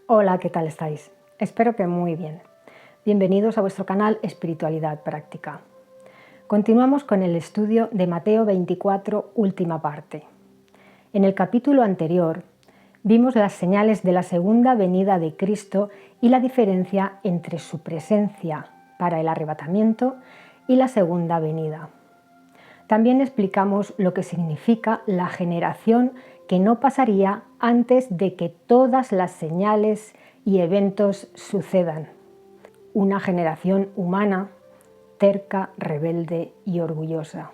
Hola, ¿qué tal estáis? Espero que muy bien. Bienvenidos a vuestro canal Espiritualidad Práctica. Continuamos con el estudio de Mateo 24, última parte. En el capítulo anterior vimos las señales de la segunda venida de Cristo y la diferencia entre su presencia para el arrebatamiento y la segunda venida. También explicamos lo que significa la generación que no pasaría antes de que todas las señales y eventos sucedan. Una generación humana, terca, rebelde y orgullosa.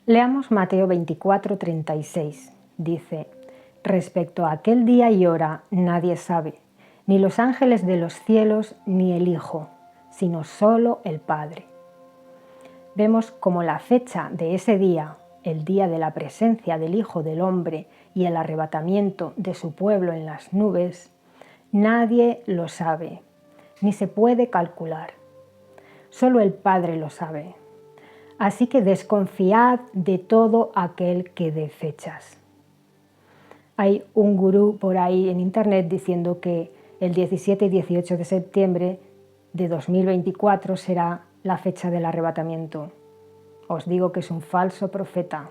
Leamos Mateo 24:36. Dice: respecto a aquel día y hora nadie sabe, ni los ángeles de los cielos ni el Hijo, sino solo el Padre. Vemos como la fecha de ese día, el día de la presencia del Hijo del Hombre y el arrebatamiento de su pueblo en las nubes, nadie lo sabe, ni se puede calcular. Solo el Padre lo sabe. Así que desconfiad de todo aquel que dé fechas. Hay un gurú por ahí en internet diciendo que el 17 y 18 de septiembre de 2024 será la fecha del arrebatamiento. Os digo que es un falso profeta.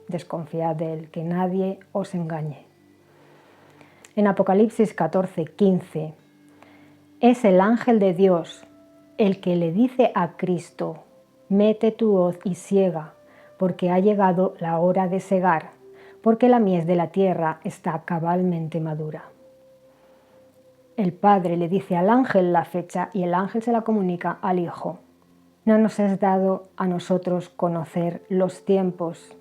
Desconfiad de él, que nadie os engañe. En Apocalipsis 14:15 es el ángel de Dios el que le dice a Cristo: mete tu hoz y siega, porque ha llegado la hora de segar, porque la mies de la tierra está cabalmente madura. El Padre le dice al ángel la fecha y el ángel se la comunica al Hijo. No nos es dado a nosotros conocer los tiempos.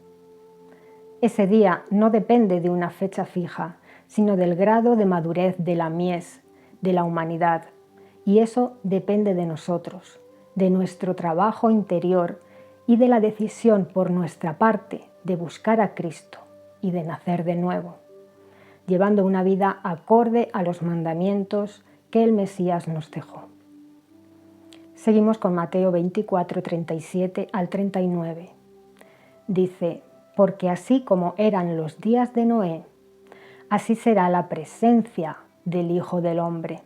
Ese día no depende de una fecha fija, sino del grado de madurez de la mies, de la humanidad. Y eso depende de nosotros, de nuestro trabajo interior y de la decisión por nuestra parte de buscar a Cristo y de nacer de nuevo, llevando una vida acorde a los mandamientos que el Mesías nos dejó. Seguimos con Mateo 24, 37 al 39. Dice: porque así como eran los días de Noé, así será la presencia del Hijo del Hombre.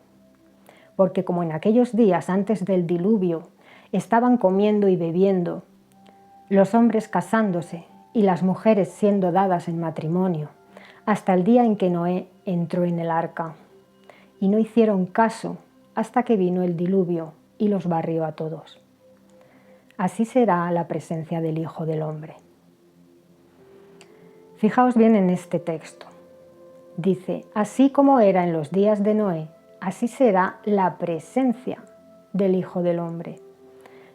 Porque como en aquellos días antes del diluvio estaban comiendo y bebiendo, los hombres casándose y las mujeres siendo dadas en matrimonio, hasta el día en que Noé entró en el arca, y no hicieron caso hasta que vino el diluvio y los barrió a todos. Así será la presencia del Hijo del Hombre. Fijaos bien en este texto. Dice: así como era en los días de Noé, así será la presencia del Hijo del Hombre,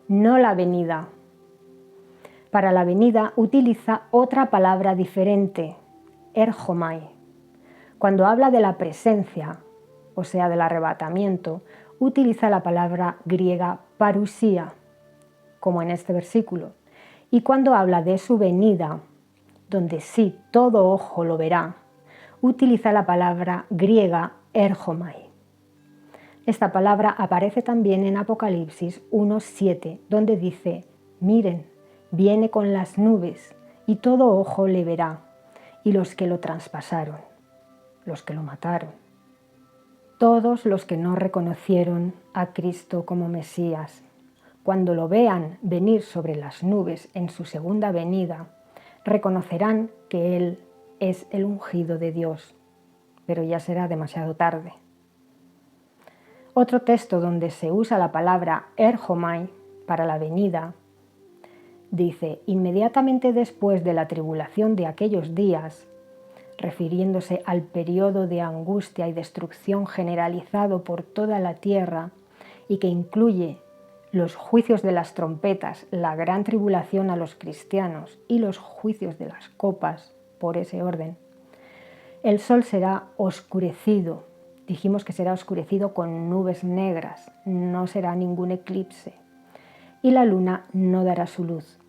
no la venida. Para la venida utiliza otra palabra diferente, erchomai. Cuando habla de la presencia, o sea, del arrebatamiento, utiliza la palabra griega parusía, como en este versículo. Y cuando habla de su venida, donde sí todo ojo lo verá, utiliza la palabra griega erchomai. Esta palabra aparece también en Apocalipsis 1:7, donde dice: miren, viene con las nubes y todo ojo le verá, y los que lo traspasaron, los que lo mataron, todos los que no reconocieron a Cristo como Mesías, cuando lo vean venir sobre las nubes en su segunda venida, reconocerán que Él es el ungido de Dios, pero ya será demasiado tarde. Otro texto donde se usa la palabra erchomai para la venida dice: inmediatamente después de la tribulación de aquellos días, refiriéndose al periodo de angustia y destrucción generalizado por toda la tierra y que incluye los juicios de las trompetas, la gran tribulación a los cristianos y los juicios de las copas, por ese orden, el sol será oscurecido. Dijimos que será oscurecido con nubes negras, no será ningún eclipse. Y la luna no dará su luz,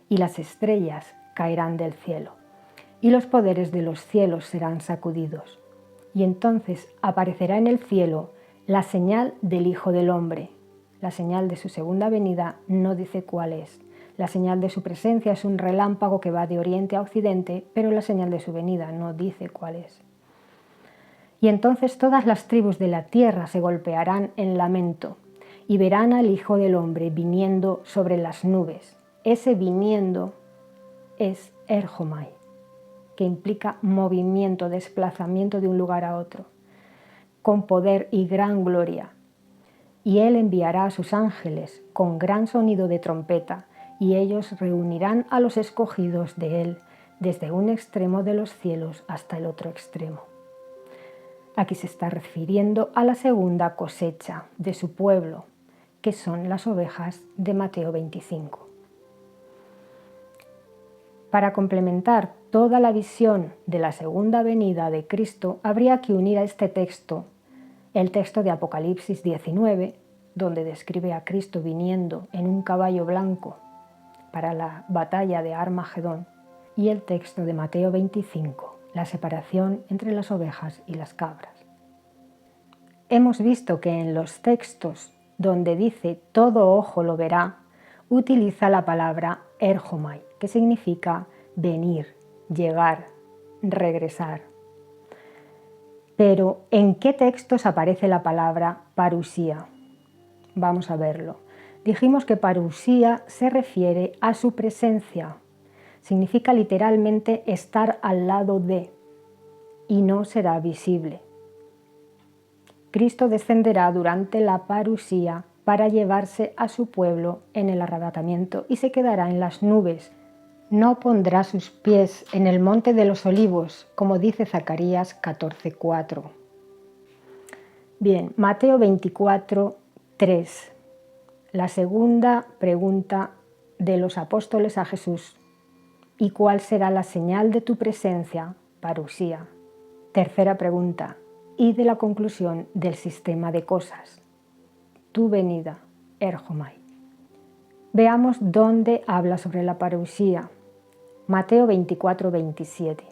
y las estrellas caerán del cielo, y los poderes de los cielos serán sacudidos. Y entonces aparecerá en el cielo la señal del Hijo del Hombre. La señal de su segunda venida no dice cuál es. La señal de su presencia es un relámpago que va de oriente a occidente, pero la señal de su venida no dice cuál es. Y entonces todas las tribus de la tierra se golpearán en lamento y verán al Hijo del Hombre viniendo sobre las nubes. Ese viniendo es erjomai, que implica movimiento, desplazamiento de un lugar a otro, con poder y gran gloria. Y Él enviará a sus ángeles con gran sonido de trompeta, y ellos reunirán a los escogidos de Él desde un extremo de los cielos hasta el otro extremo. Aquí se está refiriendo a la segunda cosecha de su pueblo, que son las ovejas de Mateo 25. Para complementar toda la visión de la segunda venida de Cristo, habría que unir a este texto el texto de Apocalipsis 19, donde describe a Cristo viniendo en un caballo blanco para la batalla de Armagedón, y el texto de Mateo 25, la separación entre las ovejas y las cabras. Hemos visto que en los textos donde dice todo ojo lo verá, utiliza la palabra erjomai, que significa venir, llegar, regresar. Pero, ¿en qué textos aparece la palabra parusía? Vamos a verlo. Dijimos que parusía se refiere a su presencia. Significa literalmente estar al lado de, y no será visible. Cristo descenderá durante la parusía para llevarse a su pueblo en el arrebatamiento y se quedará en las nubes. No pondrá sus pies en el monte de los olivos, como dice Zacarías 14:4. Bien, Mateo 24:3. La segunda pregunta de los apóstoles a Jesús. ¿Y cuál será la señal de tu presencia, parusía? Tercera pregunta. Y de la conclusión del sistema de cosas. Tu venida, erjomai. Veamos dónde habla sobre la parusía. Mateo 24:27.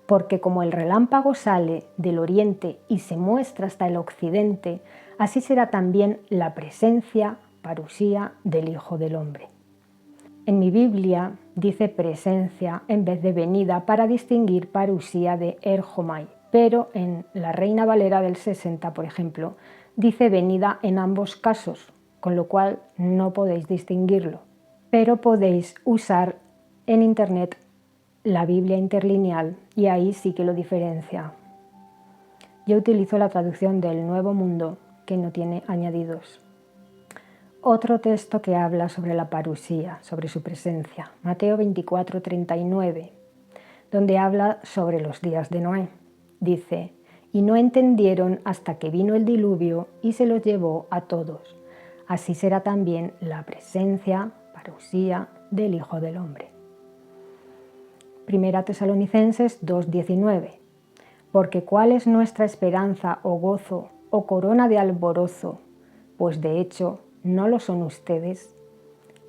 Porque como el relámpago sale del oriente y se muestra hasta el occidente, así será también la presencia, parusía, del Hijo del Hombre. En mi Biblia dice presencia en vez de venida para distinguir parusía de erjomai, pero en la Reina Valera del 60, por ejemplo, dice venida en ambos casos, con lo cual no podéis distinguirlo. Pero podéis usar en Internet la Biblia interlineal y ahí sí que lo diferencia. Yo utilizo la traducción del Nuevo Mundo, que no tiene añadidos. Otro texto que habla sobre la parusía, sobre su presencia, Mateo 24:39, donde habla sobre los días de Noé. Dice, y no entendieron hasta que vino el diluvio y se los llevó a todos. Así será también la presencia, parusía, del Hijo del Hombre. Primera Tesalonicenses 2:19. Porque ¿cuál es nuestra esperanza o gozo o corona de alborozo? Pues de hecho no lo son ustedes,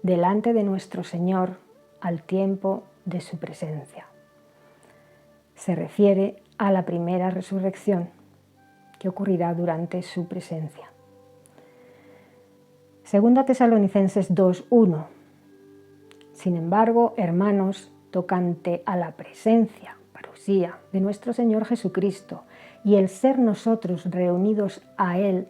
delante de nuestro Señor al tiempo de su presencia. Se refiere a la primera resurrección que ocurrirá durante su presencia. Segunda Tesalonicenses 2:1. Sin embargo, hermanos, tocante a la presencia, parusía, de nuestro Señor Jesucristo y el ser nosotros reunidos a Él,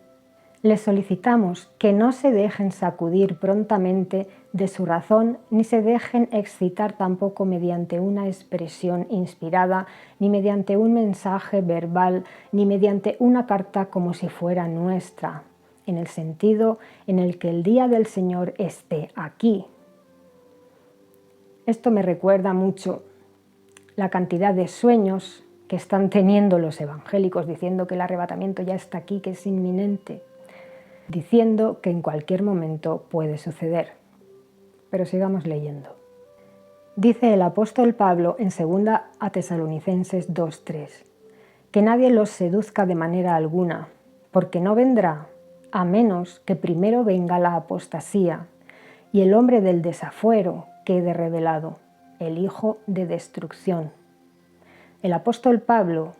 les solicitamos que no se dejen sacudir prontamente de su razón, ni se dejen excitar tampoco mediante una expresión inspirada, ni mediante un mensaje verbal, ni mediante una carta como si fuera nuestra, en el sentido en el que el día del Señor esté aquí. Esto me recuerda mucho la cantidad de sueños que están teniendo los evangélicos diciendo que el arrebatamiento ya está aquí, que es inminente, diciendo que en cualquier momento puede suceder. Pero sigamos leyendo. Dice el apóstol Pablo en 2 Tesalonicenses 2:3, que nadie los seduzca de manera alguna, porque no vendrá a menos que primero venga la apostasía y el hombre del desafuero quede revelado, el hijo de destrucción. El apóstol Pablo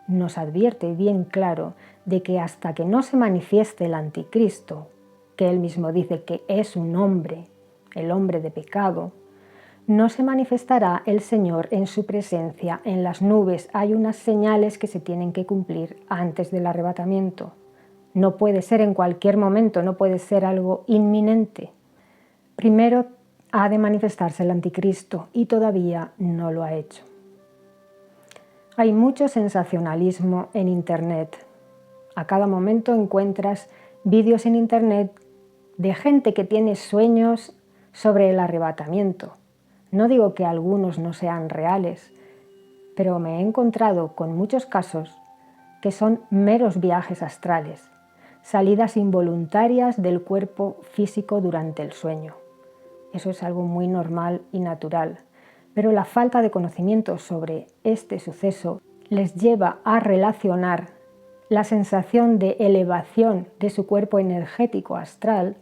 nos advierte bien claro de que hasta que no se manifieste el anticristo, que él mismo dice que es un hombre, el hombre de pecado, no se manifestará el Señor en su presencia en las nubes. Hay unas señales que se tienen que cumplir antes del arrebatamiento. No puede ser en cualquier momento, no puede ser algo inminente. Primero ha de manifestarse el anticristo y todavía no lo ha hecho. Hay mucho sensacionalismo en Internet. A cada momento encuentras vídeos en Internet de gente que tiene sueños sobre el arrebatamiento. No digo que algunos no sean reales, pero me he encontrado con muchos casos que son meros viajes astrales, salidas involuntarias del cuerpo físico durante el sueño. Eso es algo muy normal y natural, pero la falta de conocimiento sobre este suceso les lleva a relacionar la sensación de elevación de su cuerpo energético astral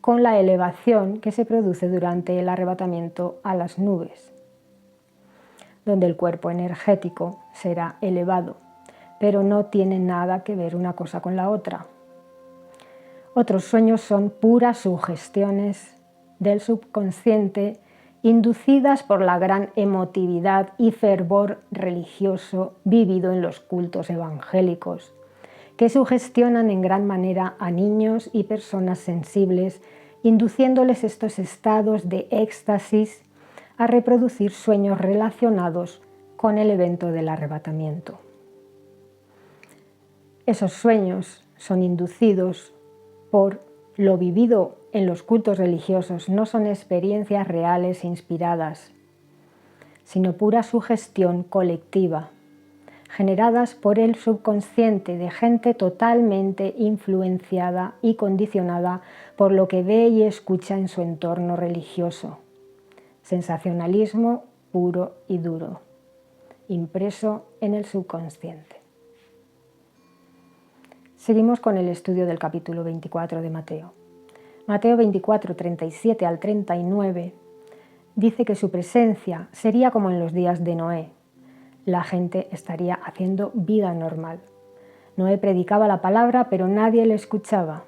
con la elevación que se produce durante el arrebatamiento a las nubes, donde el cuerpo energético será elevado, pero no tiene nada que ver una cosa con la otra. Otros sueños son puras sugestiones del subconsciente inducidas por la gran emotividad y fervor religioso vivido en los cultos evangélicos, que sugestionan en gran manera a niños y personas sensibles, induciéndoles estos estados de éxtasis a reproducir sueños relacionados con el evento del arrebatamiento. Esos sueños son inducidos por lo vivido en los cultos religiosos, no son experiencias reales e inspiradas, sino pura sugestión colectiva, generadas por el subconsciente de gente totalmente influenciada y condicionada por lo que ve y escucha en su entorno religioso. Sensacionalismo puro y duro, impreso en el subconsciente. Seguimos con el estudio del capítulo 24 de Mateo. Mateo 24, 37 al 39 dice que su presencia sería como en los días de Noé. La gente estaría haciendo vida normal. Noé predicaba la palabra, pero nadie le escuchaba,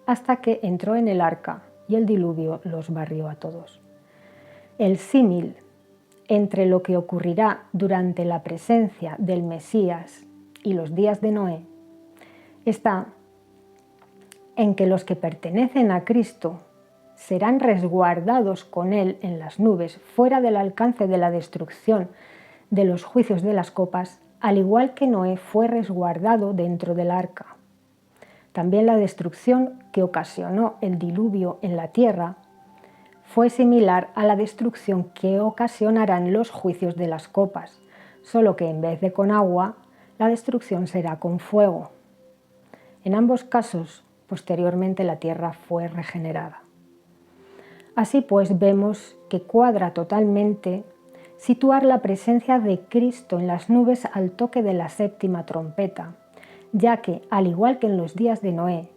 hasta que entró en el arca y el diluvio los barrió a todos. El símil entre lo que ocurrirá durante la presencia del Mesías y los días de Noé está en que los que pertenecen a Cristo serán resguardados con Él en las nubes, fuera del alcance de la destrucción de los juicios de las copas, al igual que Noé fue resguardado dentro del arca. También la destrucción que ocasionó el diluvio en la tierra fue similar a la destrucción que ocasionarán los juicios de las copas, solo que en vez de con agua, la destrucción será con fuego. En ambos casos, posteriormente la tierra fue regenerada. Así pues, vemos que cuadra totalmente situar la presencia de Cristo en las nubes al toque de la séptima trompeta, ya que, al igual que en los días de Noé,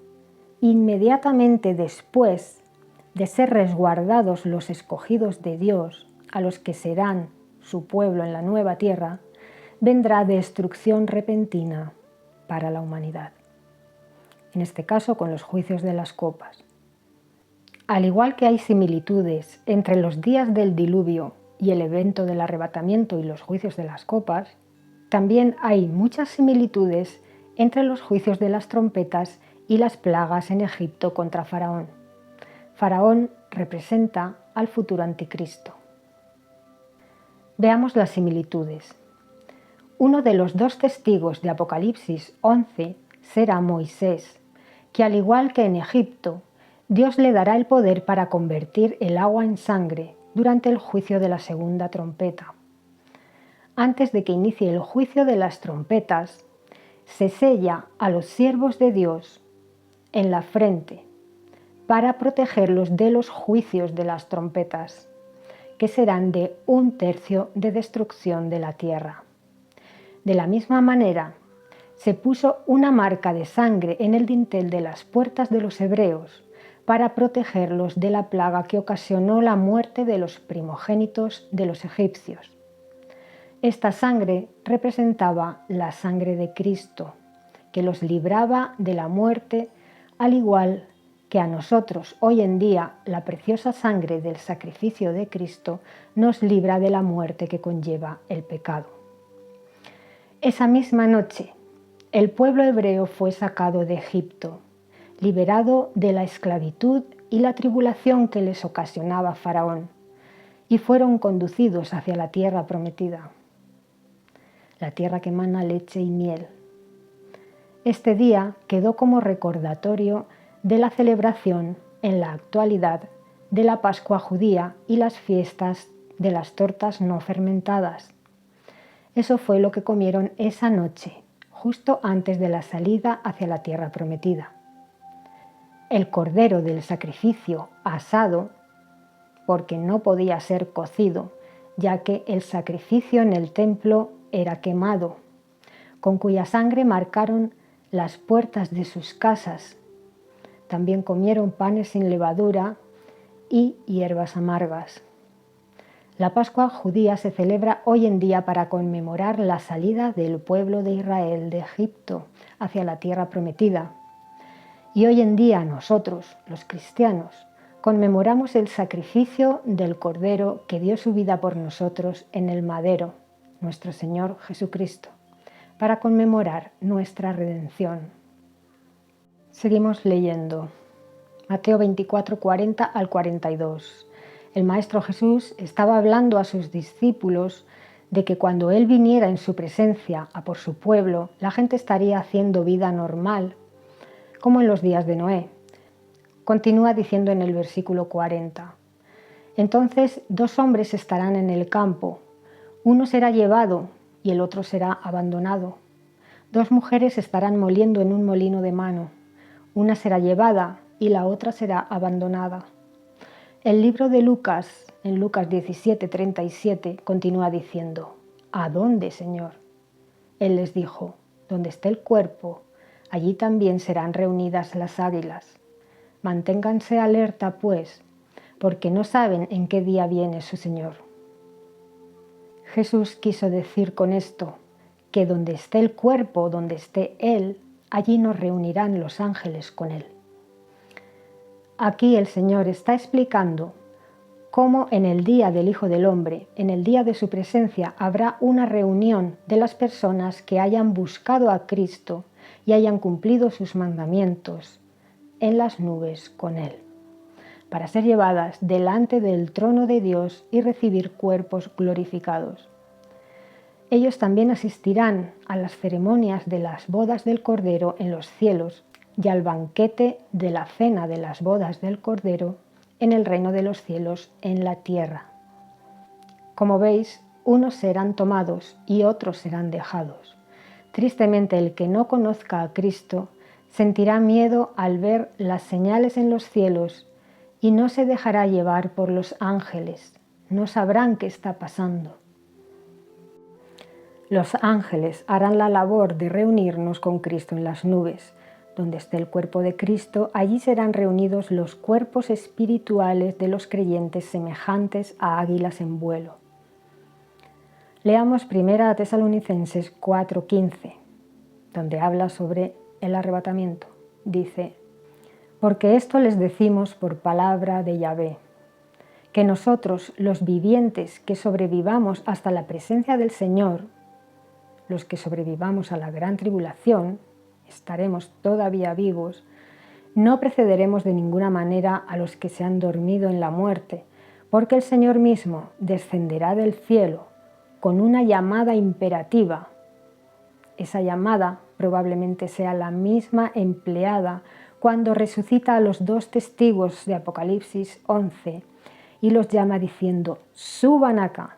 inmediatamente después de ser resguardados los escogidos de Dios, a los que serán su pueblo en la nueva tierra, vendrá destrucción repentina para la humanidad. En este caso con los juicios de las copas. Al igual que hay similitudes entre los días del diluvio y el evento del arrebatamiento y los juicios de las copas, también hay muchas similitudes entre los juicios de las trompetas y las plagas en Egipto contra Faraón. Faraón representa al futuro anticristo. Veamos las similitudes. Uno de los dos testigos de Apocalipsis 11 será Moisés, que al igual que en Egipto, Dios le dará el poder para convertir el agua en sangre durante el juicio de la segunda trompeta. Antes de que inicie el juicio de las trompetas, se sella a los siervos de Dios en la frente para protegerlos de los juicios de las trompetas, que serán de 1/3 de destrucción de la tierra. De la misma manera, se puso una marca de sangre en el dintel de las puertas de los hebreos para protegerlos de la plaga que ocasionó la muerte de los primogénitos de los egipcios. Esta sangre representaba la sangre de Cristo, que los libraba de la muerte, al igual que a nosotros hoy en día la preciosa sangre del sacrificio de Cristo nos libra de la muerte que conlleva el pecado. Esa misma noche, el pueblo hebreo fue sacado de Egipto, liberado de la esclavitud y la tribulación que les ocasionaba Faraón, y fueron conducidos hacia la tierra prometida, la tierra que mana leche y miel. Este día quedó como recordatorio de la celebración en la actualidad de la Pascua judía y las fiestas de las tortas no fermentadas. Eso fue lo que comieron esa noche, justo antes de la salida hacia la tierra prometida. El cordero del sacrificio asado, porque no podía ser cocido, ya que el sacrificio en el templo era quemado, con cuya sangre marcaron las puertas de sus casas. También comieron panes sin levadura y hierbas amargas. La Pascua judía se celebra hoy en día para conmemorar la salida del pueblo de Israel de Egipto hacia la tierra prometida. Y hoy en día nosotros, los cristianos, conmemoramos el sacrificio del Cordero que dio su vida por nosotros en el madero, nuestro Señor Jesucristo, para conmemorar nuestra redención. Seguimos leyendo. Mateo 24, 40 al 42. El Maestro Jesús estaba hablando a sus discípulos de que cuando Él viniera en su presencia a por su pueblo, la gente estaría haciendo vida normal, como en los días de Noé. Continúa diciendo en el versículo 40. Entonces 2 hombres estarán en el campo, uno será llevado y el otro será abandonado. 2 mujeres estarán moliendo en un molino de mano, una será llevada y la otra será abandonada. El libro de Lucas, en Lucas 17:37, continúa diciendo, ¿a dónde, Señor? Él les dijo, donde esté el cuerpo, allí también serán reunidas las águilas. Manténganse alerta, pues, porque no saben en qué día viene su Señor. Jesús quiso decir con esto, que donde esté el cuerpo, donde esté Él, allí nos reunirán los ángeles con Él. Aquí el Señor está explicando cómo en el día del Hijo del Hombre, en el día de su presencia, habrá una reunión de las personas que hayan buscado a Cristo y hayan cumplido sus mandamientos en las nubes con Él, para ser llevadas delante del trono de Dios y recibir cuerpos glorificados. Ellos también asistirán a las ceremonias de las bodas del Cordero en los cielos y al banquete de la cena de las bodas del Cordero en el reino de los cielos en la tierra. Como veis, unos serán tomados y otros serán dejados. Tristemente, el que no conozca a Cristo sentirá miedo al ver las señales en los cielos y no se dejará llevar por los ángeles. No sabrán qué está pasando. Los ángeles harán la labor de reunirnos con Cristo en las nubes. Donde esté el cuerpo de Cristo, allí serán reunidos los cuerpos espirituales de los creyentes semejantes a águilas en vuelo. Leamos 1 Tesalonicenses 4:15, donde habla sobre el arrebatamiento. Dice, porque esto les decimos por palabra de Yahvé, que nosotros, los vivientes que sobrevivamos hasta la presencia del Señor, los que sobrevivamos a la gran tribulación, estaremos todavía vivos, no precederemos de ninguna manera a los que se han dormido en la muerte, porque el Señor mismo descenderá del cielo con una llamada imperativa. Esa llamada probablemente sea la misma empleada cuando resucita a los 2 testigos de Apocalipsis 11 y los llama diciendo, suban acá.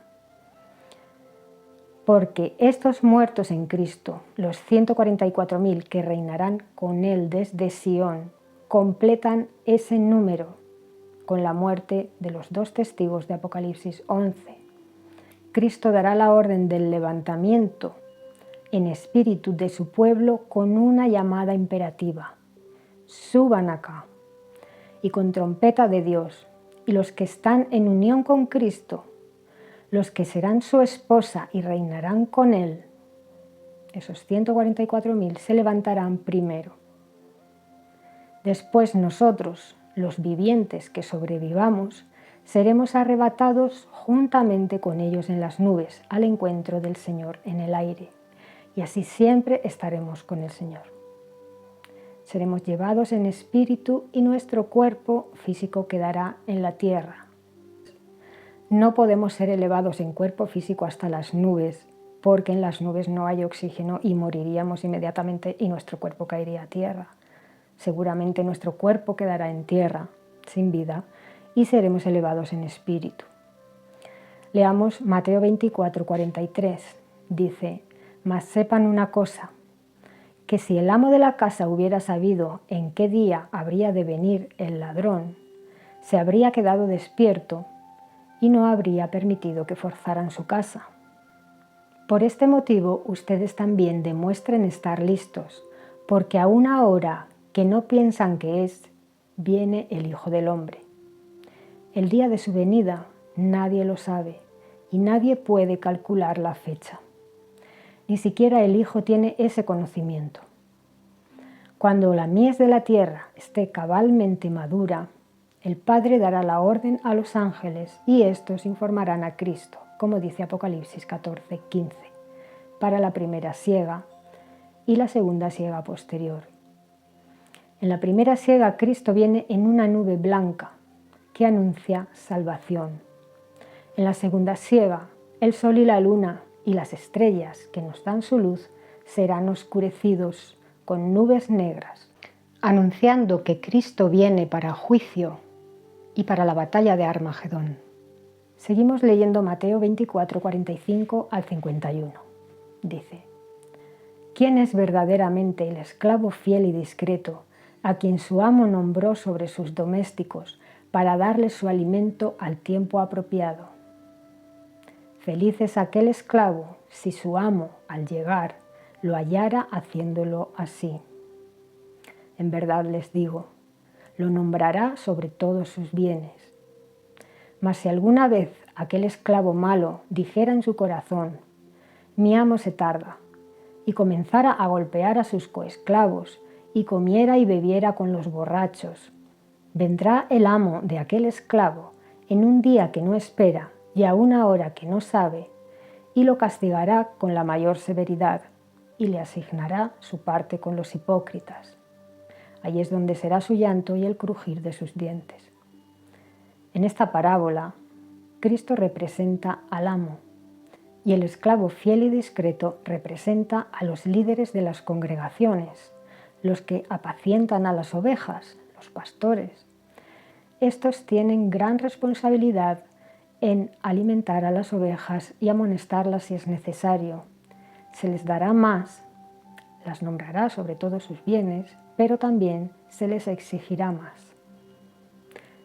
Porque estos muertos en Cristo, los 144.000 que reinarán con Él desde Sión, completan ese número con la muerte de los 2 testigos de Apocalipsis 11. Cristo dará la orden del levantamiento en espíritu de su pueblo con una llamada imperativa. Suban acá. Y con trompeta de Dios, y los que están en unión con Cristo, los que serán su esposa y reinarán con Él, esos 144.000 se levantarán primero. Después nosotros, los vivientes que sobrevivamos, seremos arrebatados juntamente con ellos en las nubes al encuentro del Señor en el aire, y así siempre estaremos con el Señor. Seremos llevados en espíritu y nuestro cuerpo físico quedará en la tierra. No podemos ser elevados en cuerpo físico hasta las nubes, porque en las nubes no hay oxígeno y moriríamos inmediatamente y nuestro cuerpo caería a tierra. Seguramente nuestro cuerpo quedará en tierra, sin vida, y seremos elevados en espíritu. Leamos Mateo 24, 43. Dice: «Mas sepan una cosa, que si el amo de la casa hubiera sabido en qué día habría de venir el ladrón, se habría quedado despierto y no habría permitido que forzaran su casa. Por este motivo ustedes también demuestren estar listos, porque a una hora que no piensan que es, viene el Hijo del Hombre. El día de su venida nadie lo sabe y nadie puede calcular la fecha. Ni siquiera el Hijo tiene ese conocimiento. Cuando la mies de la tierra esté cabalmente madura, el Padre dará la orden a los ángeles y éstos informarán a Cristo, como dice Apocalipsis 14, 15, para la primera siega y la segunda siega posterior. En la primera siega Cristo viene en una nube blanca que anuncia salvación. En la segunda siega, el sol y la luna y las estrellas que nos dan su luz serán oscurecidos con nubes negras, anunciando que Cristo viene para juicio y para la batalla de Armagedón. Seguimos leyendo Mateo 24, 45 al 51. Dice: «¿Quién es verdaderamente el esclavo fiel y discreto, a quien su amo nombró sobre sus domésticos para darles su alimento al tiempo apropiado? Feliz es aquel esclavo si su amo, al llegar, lo hallara haciéndolo así. En verdad les digo, lo nombrará sobre todos sus bienes. Mas si alguna vez aquel esclavo malo dijera en su corazón: mi amo se tarda, y comenzara a golpear a sus coesclavos, y comiera y bebiera con los borrachos, vendrá el amo de aquel esclavo en un día que no espera y a una hora que no sabe, y lo castigará con la mayor severidad, y le asignará su parte con los hipócritas. Allí es donde será su llanto y el crujir de sus dientes». En esta parábola, Cristo representa al amo, y el esclavo fiel y discreto representa a los líderes de las congregaciones, los que apacientan a las ovejas, los pastores. Estos tienen gran responsabilidad en alimentar a las ovejas y amonestarlas si es necesario. Se les dará más, las nombrará sobre todos sus bienes, pero también se les exigirá más.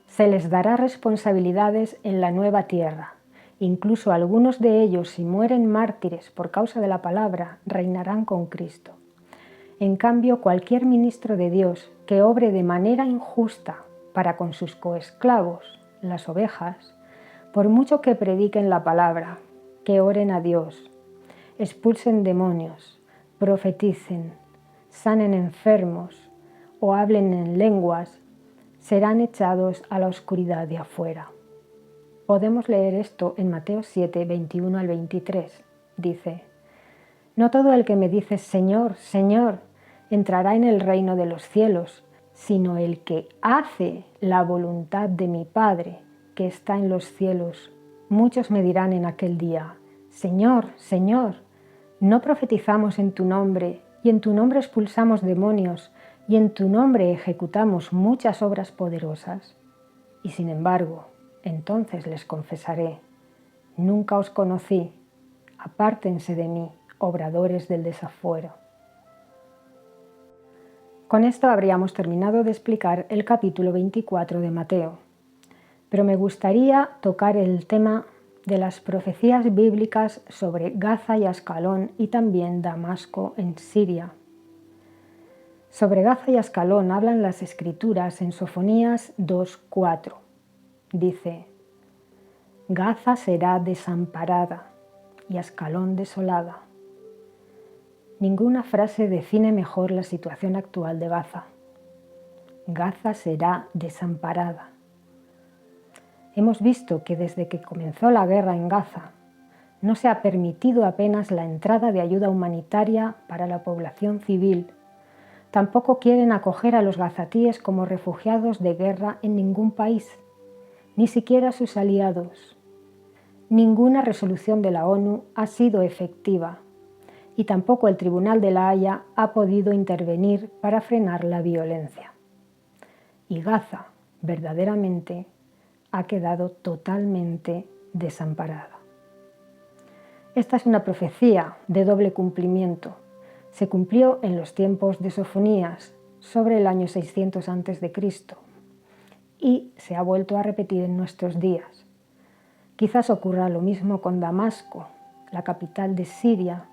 Se les dará responsabilidades en la nueva tierra. Incluso algunos de ellos, si mueren mártires por causa de la palabra, reinarán con Cristo. En cambio, cualquier ministro de Dios que obre de manera injusta para con sus coesclavos, las ovejas, por mucho que prediquen la palabra, que oren a Dios, expulsen demonios, profeticen, sanen enfermos o hablen en lenguas, serán echados a la oscuridad de afuera. Podemos leer esto en Mateo 7, 21 al 23. Dice: «No todo el que me dice Señor, Señor, entrará en el reino de los cielos, sino el que hace la voluntad de mi Padre que está en los cielos. Muchos me dirán en aquel día: Señor, Señor, ¿no profetizamos en tu nombre, y en tu nombre expulsamos demonios, y en tu nombre ejecutamos muchas obras poderosas? Y sin embargo, entonces les confesaré: nunca os conocí, apártense de mí, obradores del desafuero». Con esto habríamos terminado de explicar el capítulo 24 de Mateo, pero me gustaría tocar el tema de las profecías bíblicas sobre Gaza y Ascalón y también Damasco en Siria. Sobre Gaza y Ascalón hablan las Escrituras en Sofonías 2:4. Dice: «Gaza será desamparada y Ascalón desolada». Ninguna frase define mejor la situación actual de Gaza. Gaza será desamparada. Hemos visto que desde que comenzó la guerra en Gaza, no se ha permitido apenas la entrada de ayuda humanitaria para la población civil. Tampoco quieren acoger a los gazatíes como refugiados de guerra en ningún país, ni siquiera sus aliados. Ninguna resolución de la ONU ha sido efectiva y tampoco el Tribunal de la Haya ha podido intervenir para frenar la violencia. Y Gaza, verdaderamente, ha quedado totalmente desamparada. Esta es una profecía de doble cumplimiento. Se cumplió en los tiempos de Sofonías, sobre el año 600 a.C., y se ha vuelto a repetir en nuestros días. Quizás ocurra lo mismo con Damasco, la capital de Siria,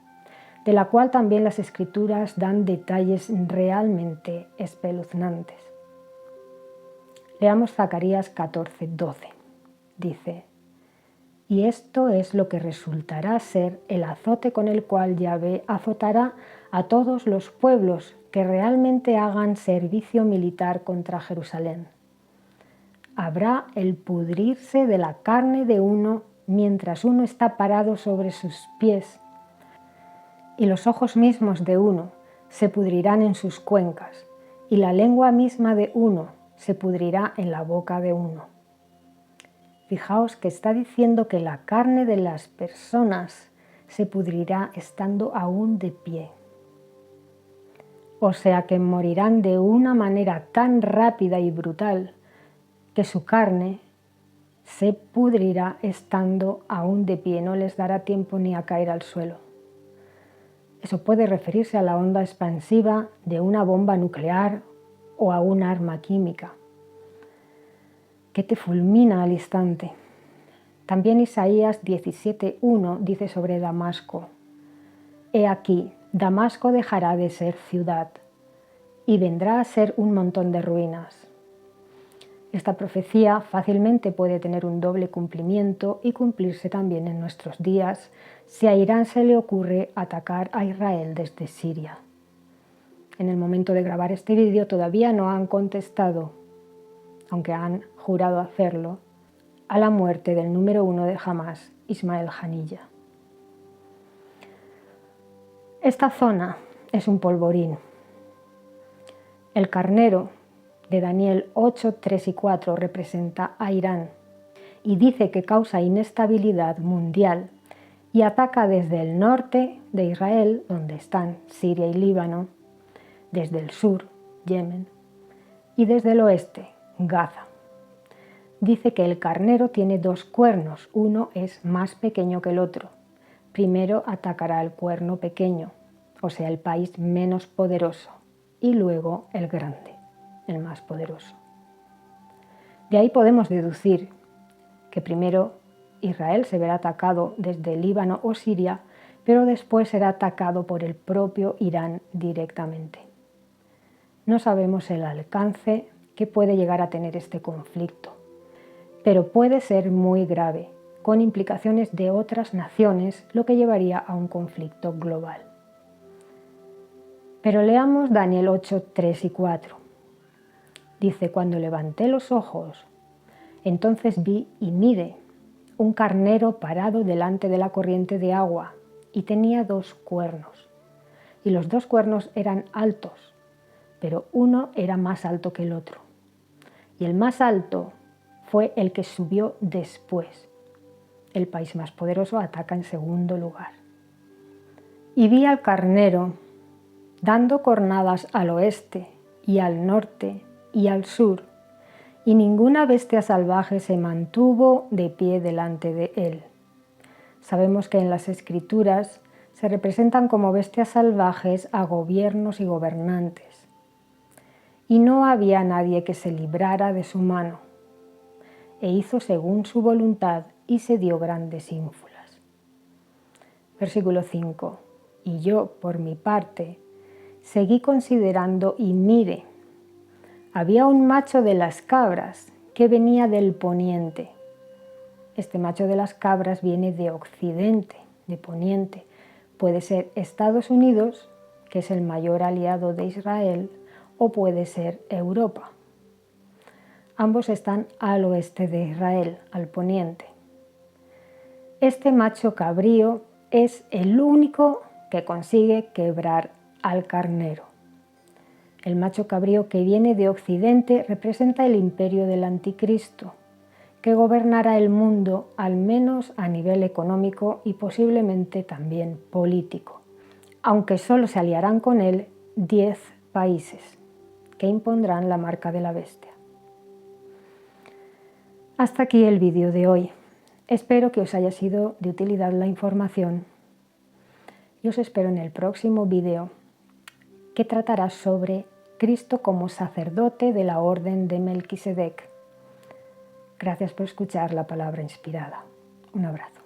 de la cual también las Escrituras dan detalles realmente espeluznantes. Leamos Zacarías 14:12. Dice: «Y esto es lo que resultará ser el azote con el cual Yahvé azotará a todos los pueblos que realmente hagan servicio militar contra Jerusalén. Habrá el pudrirse de la carne de uno mientras uno está parado sobre sus pies, y los ojos mismos de uno se pudrirán en sus cuencas, y la lengua misma de uno se pudrirá en la boca de uno». Fijaos que está diciendo que la carne de las personas se pudrirá estando aún de pie. O sea que morirán de una manera tan rápida y brutal que su carne se pudrirá estando aún de pie, no les dará tiempo ni a caer al suelo. Eso puede referirse a la onda expansiva de una bomba nuclear o a un arma química, que te fulmina al instante. También Isaías 17:1 dice sobre Damasco: «He aquí, Damasco dejará de ser ciudad y vendrá a ser un montón de ruinas». Esta profecía fácilmente puede tener un doble cumplimiento y cumplirse también en nuestros días si a Irán se le ocurre atacar a Israel desde Siria. En el momento de grabar este vídeo todavía no han contestado, aunque han jurado hacerlo, a la muerte del número 1 de Hamás, Ismael Haniyeh. Esta zona es un polvorín. El carnero de Daniel 8, 3 y 4 representa a Irán y dice que causa inestabilidad mundial y ataca desde el norte de Israel, donde están Siria y Líbano, desde el sur, Yemen, y desde el oeste, Gaza. Dice que el carnero tiene dos cuernos, uno es más pequeño que el otro. Primero atacará el cuerno pequeño, o sea, el país menos poderoso, y luego el grande, el más poderoso. De ahí podemos deducir que primero Israel se verá atacado desde Líbano o Siria, pero después será atacado por el propio Irán directamente. No sabemos el alcance que puede llegar a tener este conflicto, pero puede ser muy grave, con implicaciones de otras naciones, lo que llevaría a un conflicto global. Pero leamos Daniel 8, 3 y 4. Dice: «Cuando levanté los ojos, entonces vi y miré un carnero parado delante de la corriente de agua, y tenía dos cuernos, y los dos cuernos eran altos, pero uno era más alto que el otro, y el más alto fue el que subió después». El país más poderoso ataca en segundo lugar. «Y vi al carnero dando cornadas al oeste y al norte y al sur, y ninguna bestia salvaje se mantuvo de pie delante de él». Sabemos que en las Escrituras se representan como bestias salvajes a gobiernos y gobernantes, y no había nadie que se librara de su mano, e hizo según su voluntad y se dio grandes ínfulas. Versículo 5. «Y yo, por mi parte, seguí considerando y mire, había un macho de las cabras que venía del poniente». Este macho de las cabras viene de occidente, de poniente. Puede ser Estados Unidos, que es el mayor aliado de Israel, o puede ser Europa, Ambos están al oeste de Israel, al poniente. Este macho cabrío es el único que consigue quebrar al carnero. El macho cabrío que viene de Occidente representa el imperio del anticristo, que gobernará el mundo al menos a nivel económico y posiblemente también político, aunque solo se aliarán con él 10 países, que impondrán la marca de la bestia. Hasta aquí el vídeo de hoy. Espero que os haya sido de utilidad la información y os espero en el próximo vídeo, que tratará sobre Cristo como sacerdote de la orden de Melquisedec. Gracias por escuchar la palabra inspirada. Un abrazo.